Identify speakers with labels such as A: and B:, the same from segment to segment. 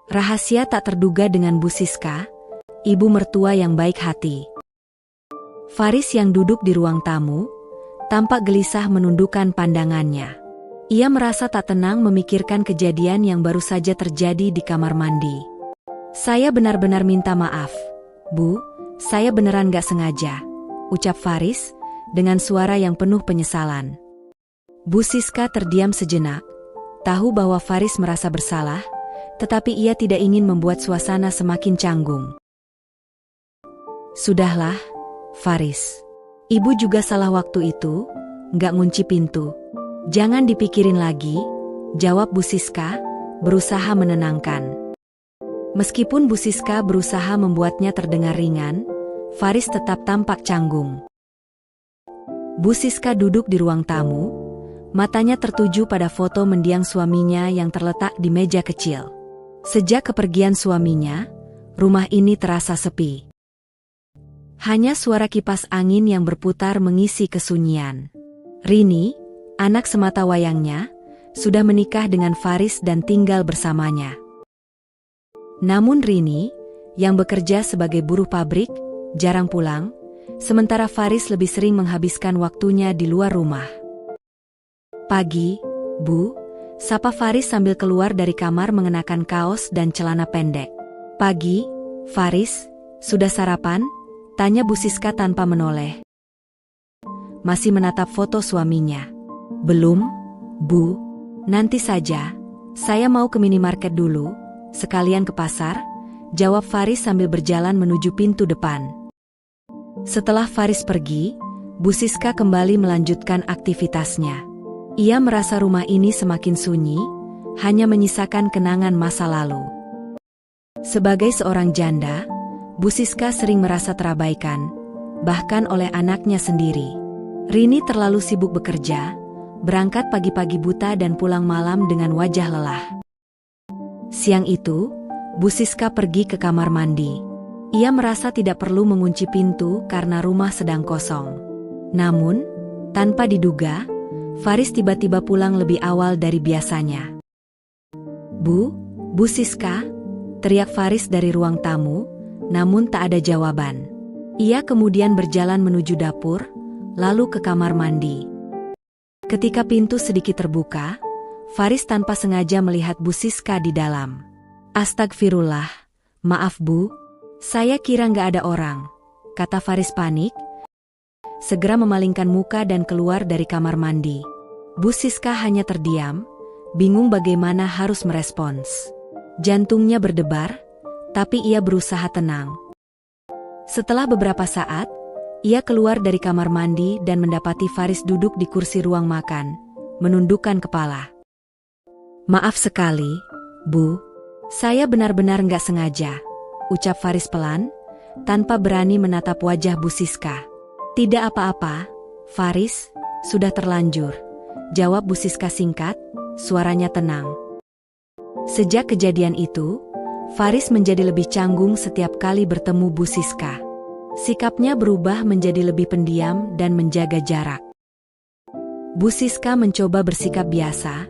A: Rahasia tak terduga dengan Bu Siska, ibu mertua yang baik hati. Faris yang duduk di ruang tamu, tampak gelisah menundukkan pandangannya. Ia merasa tak tenang memikirkan kejadian yang baru saja terjadi di kamar mandi. "Saya benar-benar minta maaf, Bu, saya beneran gak sengaja," ucap Faris dengan suara yang penuh penyesalan. Bu Siska terdiam sejenak, tahu bahwa Faris merasa bersalah, tetapi ia tidak ingin membuat suasana semakin canggung. "Sudahlah, Faris. Ibu juga salah waktu itu, gak ngunci pintu. Jangan dipikirin lagi," jawab Bu Siska, berusaha menenangkan. Meskipun Bu Siska berusaha membuatnya terdengar ringan, Faris tetap tampak canggung. Bu Siska duduk di ruang tamu, matanya tertuju pada foto mendiang suaminya yang terletak di meja kecil. Sejak kepergian suaminya, rumah ini terasa sepi. Hanya suara kipas angin yang berputar mengisi kesunyian. Rini, anak sematawayangnya, sudah menikah dengan Faris dan tinggal bersamanya. Namun Rini, yang bekerja sebagai buruh pabrik, jarang pulang, sementara Faris lebih sering menghabiskan waktunya di luar rumah. "Pagi, Bu," sapa Faris sambil keluar dari kamar mengenakan kaos dan celana pendek. "Pagi, Faris, sudah sarapan?" tanya Bu Siska tanpa menoleh. Masih menatap foto suaminya. "Belum, Bu. Nanti saja. Saya mau ke minimarket dulu, sekalian ke pasar," jawab Faris sambil berjalan menuju pintu depan. Setelah Faris pergi, Bu Siska kembali melanjutkan aktivitasnya. Ia merasa rumah ini semakin sunyi, hanya menyisakan kenangan masa lalu. Sebagai seorang janda, Bu Siska sering merasa terabaikan, bahkan oleh anaknya sendiri. Rini terlalu sibuk bekerja, berangkat pagi-pagi buta dan pulang malam dengan wajah lelah. Siang itu, Bu Siska pergi ke kamar mandi. Ia merasa tidak perlu mengunci pintu karena rumah sedang kosong. Namun, tanpa diduga, Faris tiba-tiba pulang lebih awal dari biasanya. Bu Siska," teriak Faris dari ruang tamu, namun tak ada jawaban. Ia kemudian berjalan menuju dapur, lalu ke kamar mandi. Ketika pintu sedikit terbuka, Faris tanpa sengaja melihat Bu Siska di dalam. "Astagfirullah, maaf Bu, saya kira nggak ada orang," kata Faris panik, segera memalingkan muka dan keluar dari kamar mandi. Bu Siska hanya terdiam, bingung bagaimana harus merespons. Jantungnya berdebar, tapi ia berusaha tenang. Setelah beberapa saat, ia keluar dari kamar mandi dan mendapati Faris duduk di kursi ruang makan, menundukkan kepala. "Maaf sekali, Bu. Saya benar-benar nggak sengaja," ucap Faris pelan, tanpa berani menatap wajah Bu Siska. "Tidak apa-apa, Faris, sudah terlanjur," jawab Bu Siska singkat, suaranya tenang. Sejak kejadian itu, Faris menjadi lebih canggung setiap kali bertemu Bu Siska. Sikapnya berubah menjadi lebih pendiam dan menjaga jarak. Bu Siska mencoba bersikap biasa,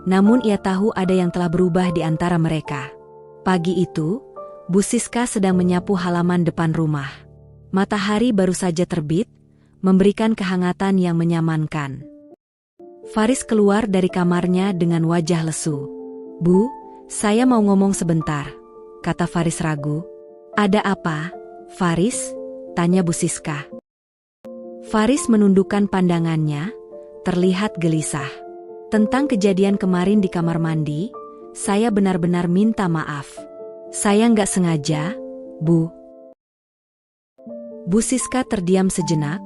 A: namun ia tahu ada yang telah berubah di antara mereka. Pagi itu, Bu Siska sedang menyapu halaman depan rumah. Matahari baru saja terbit, memberikan kehangatan yang menyamankan. Faris keluar dari kamarnya dengan wajah lesu. "Bu, saya mau ngomong sebentar," kata Faris ragu. "Ada apa, Faris?" tanya Bu Siska. Faris menundukkan pandangannya, terlihat gelisah. "Tentang kejadian kemarin di kamar mandi, saya benar-benar minta maaf. Saya nggak sengaja, Bu." Bu Siska terdiam sejenak,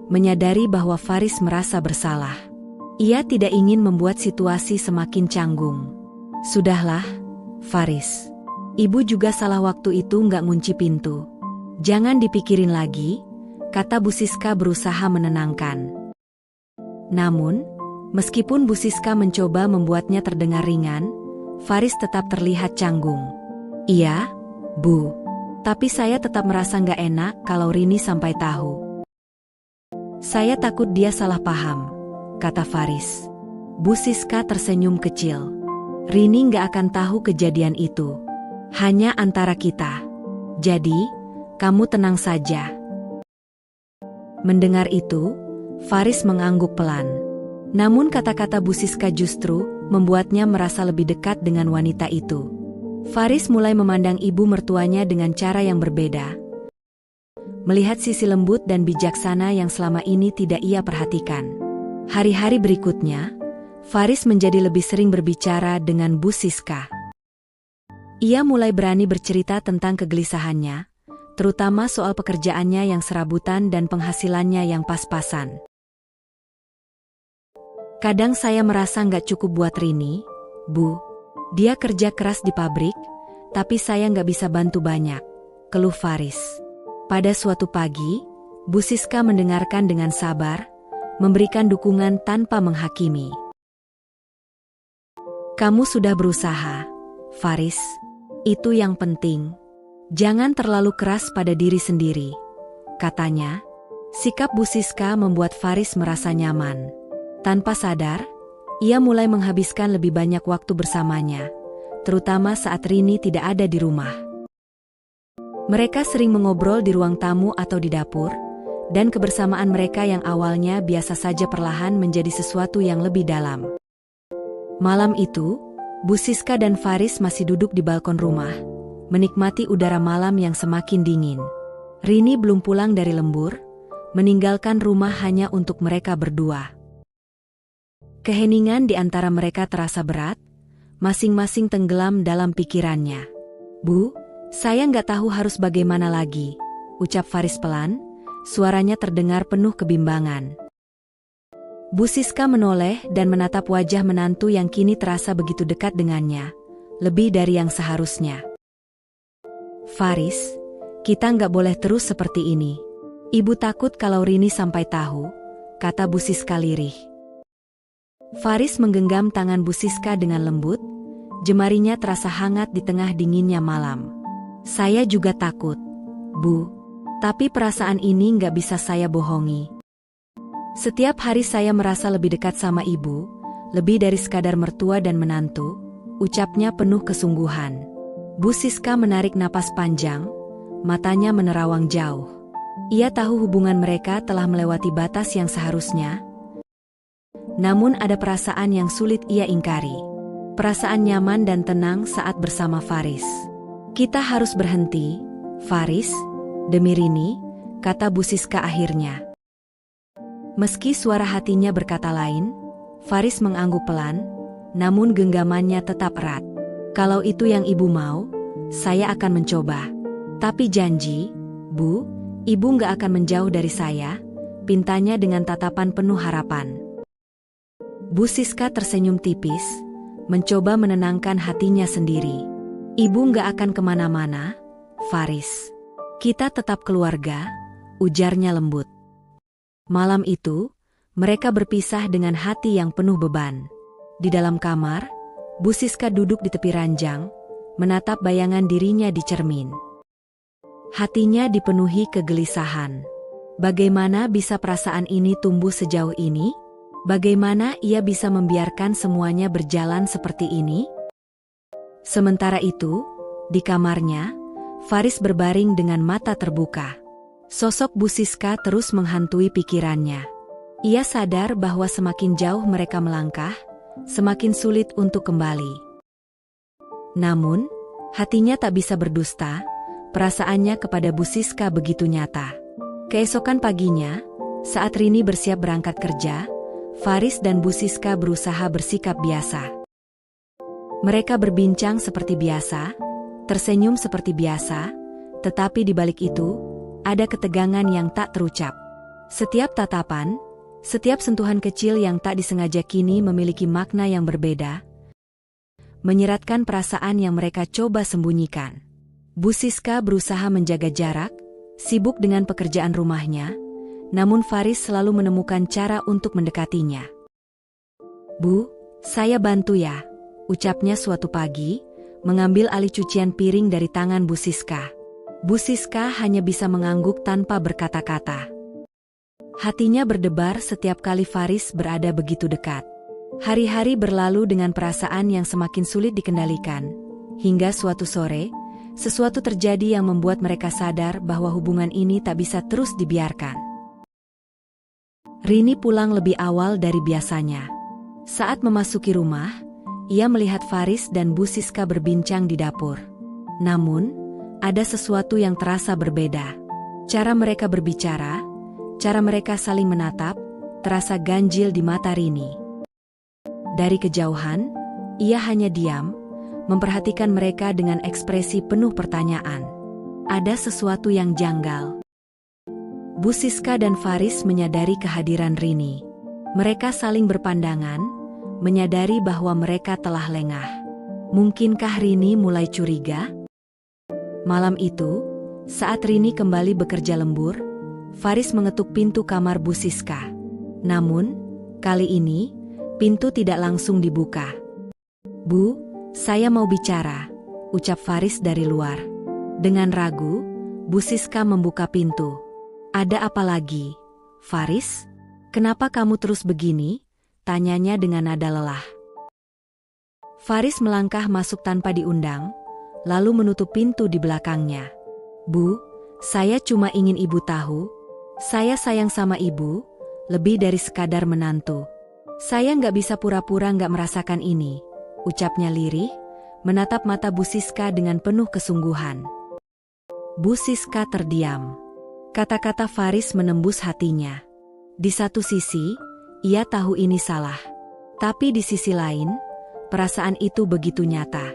A: menyadari bahwa Faris merasa bersalah. Ia tidak ingin membuat situasi semakin canggung. "Sudahlah, Faris. Ibu juga salah waktu itu nggak ngunci pintu. Jangan dipikirin lagi," kata Bu Siska berusaha menenangkan. Namun, meskipun Bu Siska mencoba membuatnya terdengar ringan, Faris tetap terlihat canggung. "Iya, Bu. Tapi saya tetap merasa nggak enak kalau Rini sampai tahu. Saya takut dia salah paham," kata Faris. Bu Siska tersenyum kecil. "Rini nggak akan tahu kejadian itu. Hanya antara kita. Jadi, kamu tenang saja. Mendengar itu, Faris mengangguk pelan. Namun kata-kata Bu Siska justru membuatnya merasa lebih dekat dengan wanita itu. Faris mulai memandang ibu mertuanya dengan cara yang berbeda. Melihat sisi lembut dan bijaksana yang selama ini tidak ia perhatikan. Hari-hari berikutnya, Faris menjadi lebih sering berbicara dengan Bu Siska. Ia mulai berani bercerita tentang kegelisahannya, terutama soal pekerjaannya yang serabutan dan penghasilannya yang pas-pasan. Kadang saya merasa nggak cukup buat Rini, Bu. Dia kerja keras di pabrik, tapi saya nggak bisa bantu banyak, keluh Faris. Pada suatu pagi, Bu Siska mendengarkan dengan sabar, memberikan dukungan tanpa menghakimi. Kamu sudah berusaha, Faris. Itu yang penting. Jangan terlalu keras pada diri sendiri, katanya. Sikap Bu Siska membuat Faris merasa nyaman. Tanpa sadar, ia mulai menghabiskan lebih banyak waktu bersamanya, terutama saat Rini tidak ada di rumah. Mereka sering mengobrol di ruang tamu atau di dapur, dan kebersamaan mereka yang awalnya biasa saja perlahan menjadi sesuatu yang lebih dalam. Malam itu, Bu Siska dan Faris masih duduk di balkon rumah, menikmati udara malam yang semakin dingin. Rini belum pulang dari lembur, meninggalkan rumah hanya untuk mereka berdua. Keheningan di antara mereka terasa berat, masing-masing tenggelam dalam pikirannya. Bu, saya nggak tahu harus bagaimana lagi, ucap Faris pelan, suaranya terdengar penuh kebimbangan. Bu Siska menoleh dan menatap wajah menantu yang kini terasa begitu dekat dengannya, lebih dari yang seharusnya. Faris, kita nggak boleh terus seperti ini. Ibu takut kalau Rini sampai tahu, kata Bu Siska lirih. Faris menggenggam tangan Bu Siska dengan lembut, jemarinya terasa hangat di tengah dinginnya malam. Saya juga takut, Bu. Tapi perasaan ini nggak bisa saya bohongi. Setiap hari saya merasa lebih dekat sama ibu, lebih dari sekadar mertua dan menantu, ucapnya penuh kesungguhan. Bu Siska menarik napas panjang, matanya menerawang jauh. Ia tahu hubungan mereka telah melewati batas yang seharusnya, namun ada perasaan yang sulit ia ingkari. Perasaan nyaman dan tenang saat bersama Faris. Kita harus berhenti, Faris, demi Rini, kata Bu Siska akhirnya. Meski suara hatinya berkata lain, Faris mengangguk pelan, namun genggamannya tetap erat. Kalau itu yang ibu mau, saya akan mencoba. Tapi janji, Bu, ibu nggak akan menjauh dari saya, pintanya dengan tatapan penuh harapan. Bu Siska tersenyum tipis, mencoba menenangkan hatinya sendiri. Ibu nggak akan kemana-mana, Faris. Kita tetap keluarga, ujarnya lembut. Malam itu, mereka berpisah dengan hati yang penuh beban. Di dalam kamar, Bu Siska duduk di tepi ranjang, menatap bayangan dirinya di cermin. Hatinya dipenuhi kegelisahan. Bagaimana bisa perasaan ini tumbuh sejauh ini? Bagaimana ia bisa membiarkan semuanya berjalan seperti ini? Sementara itu, di kamarnya, Faris berbaring dengan mata terbuka. Sosok Bu Siska terus menghantui pikirannya. Ia sadar bahwa semakin jauh mereka melangkah, semakin sulit untuk kembali. Namun, hatinya tak bisa berdusta, perasaannya kepada Bu Siska begitu nyata. Keesokan paginya, saat Rini bersiap berangkat kerja, Faris dan Bu Siska berusaha bersikap biasa. Mereka berbincang seperti biasa, tersenyum seperti biasa, tetapi di balik itu, ada ketegangan yang tak terucap. Setiap tatapan, setiap sentuhan kecil yang tak disengaja kini memiliki makna yang berbeda, menyeratkan perasaan yang mereka coba sembunyikan. Bu Siska berusaha menjaga jarak, sibuk dengan pekerjaan rumahnya, namun Faris selalu menemukan cara untuk mendekatinya. Bu, saya bantu ya, ucapnya suatu pagi, mengambil alih cucian piring dari tangan Bu Siska. Bu Siska hanya bisa mengangguk tanpa berkata-kata. Hatinya berdebar setiap kali Faris berada begitu dekat. Hari-hari berlalu dengan perasaan yang semakin sulit dikendalikan, hingga suatu sore, Sesuatu terjadi yang membuat mereka sadar bahwa hubungan ini tak bisa terus dibiarkan. Rini pulang lebih awal dari biasanya. Saat memasuki rumah, ia melihat Faris dan Bu Siska berbincang di dapur. Namun, ada sesuatu yang terasa berbeda. Cara mereka berbicara, cara mereka saling menatap, terasa ganjil di mata Rini. Dari kejauhan, ia hanya diam, memperhatikan mereka dengan ekspresi penuh pertanyaan. Ada sesuatu yang janggal. Bu Siska dan Faris menyadari kehadiran Rini. Mereka saling berpandangan, menyadari bahwa mereka telah lengah. Mungkinkah Rini mulai curiga? Malam itu, saat Rini kembali bekerja lembur, Faris mengetuk pintu kamar Bu Siska. Namun, kali ini, pintu tidak langsung dibuka. "Bu, saya mau bicara," ucap Faris dari luar. Dengan ragu, Bu Siska membuka pintu. "Ada apa lagi, Faris? Kenapa kamu terus begini?" tanyanya dengan nada lelah. Faris melangkah masuk tanpa diundang, lalu menutup pintu di belakangnya. "Bu, saya cuma ingin ibu tahu, saya sayang sama ibu, lebih dari sekadar menantu. Saya nggak bisa pura-pura nggak merasakan ini," ucapnya lirih, menatap mata Bu Siska dengan penuh kesungguhan. Bu Siska terdiam. Kata-kata Faris menembus hatinya. Di satu sisi, ia tahu ini salah. Tapi di sisi lain, perasaan itu begitu nyata.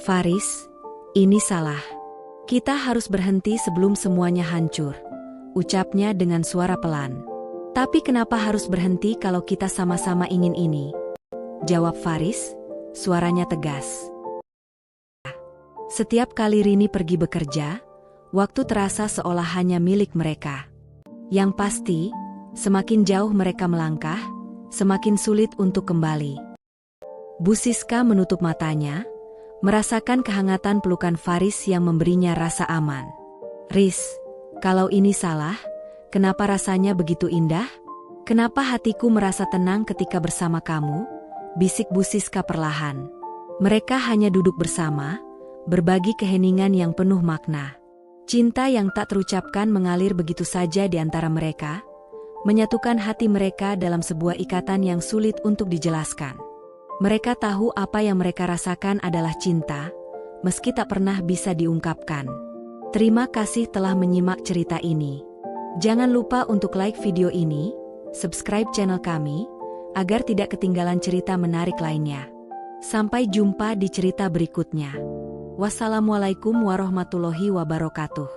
A: "Faris, ini salah. Kita harus berhenti sebelum semuanya hancur," ucapnya dengan suara pelan. "Tapi kenapa harus berhenti kalau kita sama-sama ingin ini?" jawab Faris, suaranya tegas. Setiap kali Rini pergi bekerja, waktu terasa seolah hanya milik mereka. Yang pasti, semakin jauh mereka melangkah, semakin sulit untuk kembali. Bu Siska menutup matanya, merasakan kehangatan pelukan Faris yang memberinya rasa aman. "Riz, kalau ini salah, kenapa rasanya begitu indah? Kenapa hatiku merasa tenang ketika bersama kamu?" bisik Bu Siska perlahan. Mereka hanya duduk bersama, berbagi keheningan yang penuh makna. Cinta yang tak terucapkan mengalir begitu saja di antara mereka, menyatukan hati mereka dalam sebuah ikatan yang sulit untuk dijelaskan. Mereka tahu apa yang mereka rasakan adalah cinta, meski tak pernah bisa diungkapkan. Terima kasih telah menyimak cerita ini. Jangan lupa untuk like video ini, subscribe channel kami, agar tidak ketinggalan cerita menarik lainnya. Sampai jumpa di cerita berikutnya. Wassalamualaikum warahmatullahi wabarakatuh.